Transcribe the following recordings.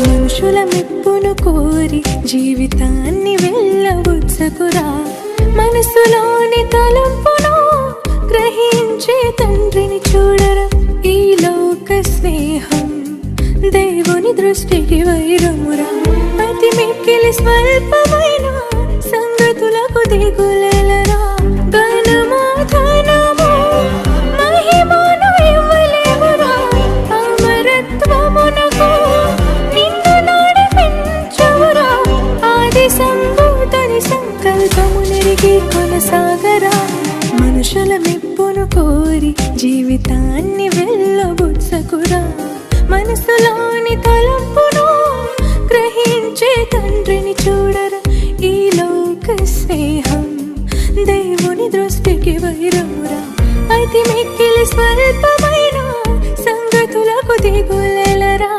మనుషుల మెప్పును కోరి జీవితాన్ని వెళ్ళబుచ్చకురా మనసులోని తలంపును గ్రహించే తండ్రిని చూడరా ఈ లోక స్నేహం దేవుని దృష్టికి వైరమురా అతి మిక్కిలి స్వల్పమైన సంగతులకు దిగులేలరా ఘనము ధనము మహిమను ఇవ్వలేవురా అమరత్వమునకు నిన్ను నడిపించురా ఆది సంభూతుని సంకల్పము నెరిగి కొనసాగరా మనుషుల మెప్పును కోరి జీవితాన్ని వెళ్ళబుచ్చకురా మనసులోని తలంపును గ్రహించే తండ్రిని చూడరా ఈ లోక స్నేహం దేవుని దృష్టికి వైరమురా అతి మిక్కిలి స్వల్పమైన సంగతులకు దిగులేలరా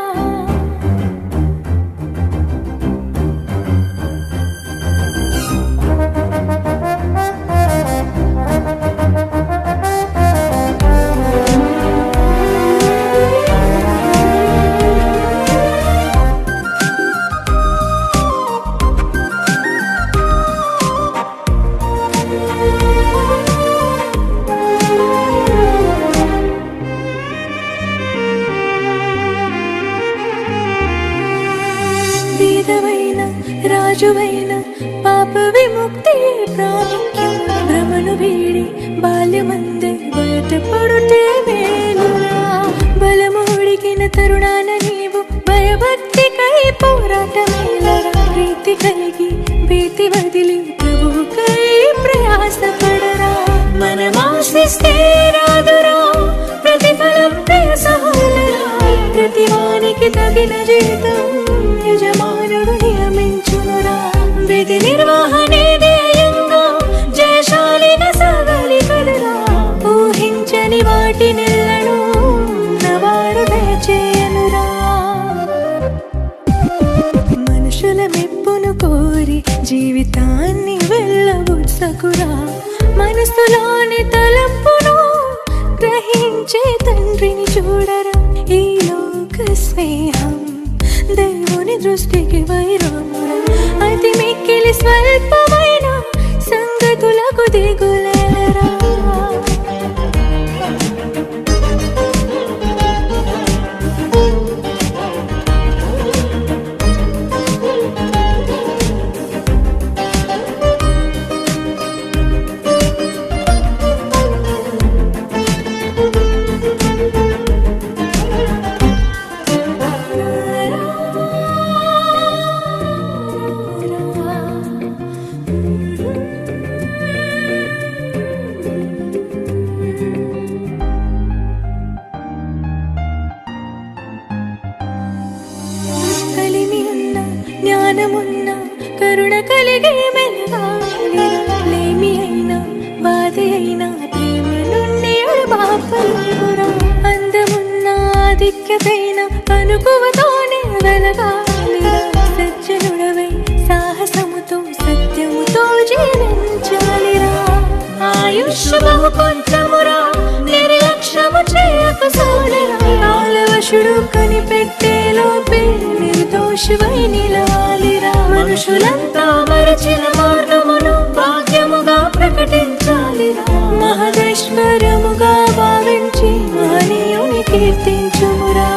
వీరవైన రాజువైన పాప విముక్తి ప్రాముఖ్యం భ్రమను వీడి బాల్యమందే బయటపడుటే మేలురా బలముడికిన తరుణాన నీవు భయభక్తికై పోరాటమేలరా ప్రీతి కలిగి భీతి వదిలి ప్రభువుకై ప్రయాసపడరా మనమాశిస్తే రాదురా ప్రతిఫలం ప్రియ సహోదరా ప్రతివానికి తగిన జీతం యజమానుడు నియమించునురా విధి నిర్వహణే ధ్యేయంగా జయశాలిన సాగాలి కదరా ఊహించని వాటినెల్లను నవాడు దయచేయనురా మనుషుల మెప్పును కోరి జీవితాన్ని వెళ్ళబుచ్చకురా మనసులోని తలంపును గ్రహించే తండ్రిని చూడరా ఈ లోక స్నేహం దేవుని దృష్టికి వైరమురా అతి మిక్కిలి స్వల్పమైన సంగతులకు దిగులేలరా జ్ఞానమున్న కరుణ కలిగే మెలగాలిరా లేమి అయినా బాధ అయినా ప్రేమ నుండి బాపలురా అందమున్న ఆధిక్యతైన అనుకువతోనే వెలగాలిరా సజ్జనుడవై సాహసముతో సత్యముతో జీవించాలిరా ఆయుష్ బహు కొంచెమురా నిర్లక్ష్యము చేయక సోదరా ఆలవశుడు కనిపెట్టే లోపే నిర్దోషివై నిలవాలిరా మనుషులంతా మరచిన మార్గమును భాగ్యముగా ప్రకటించాలిరా మహదేశ్వరముగా భావించి మహనీయుని కీర్తించుమురా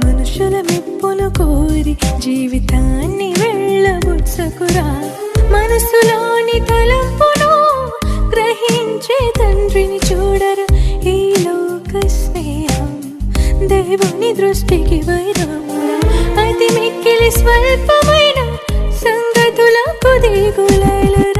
మనుషుల మెప్పును కోరి జీవితాన్ని వెళ్ళబుచ్చకురా మనసులోని తలంపును గ్రహించే తండ్రిని చూడరు ఈ లోక స్నేహం దేవుని దృష్టికి వైరమురా అతి మిక్కిలి స్వల్పమైన సంగతులకు దిగులైలరు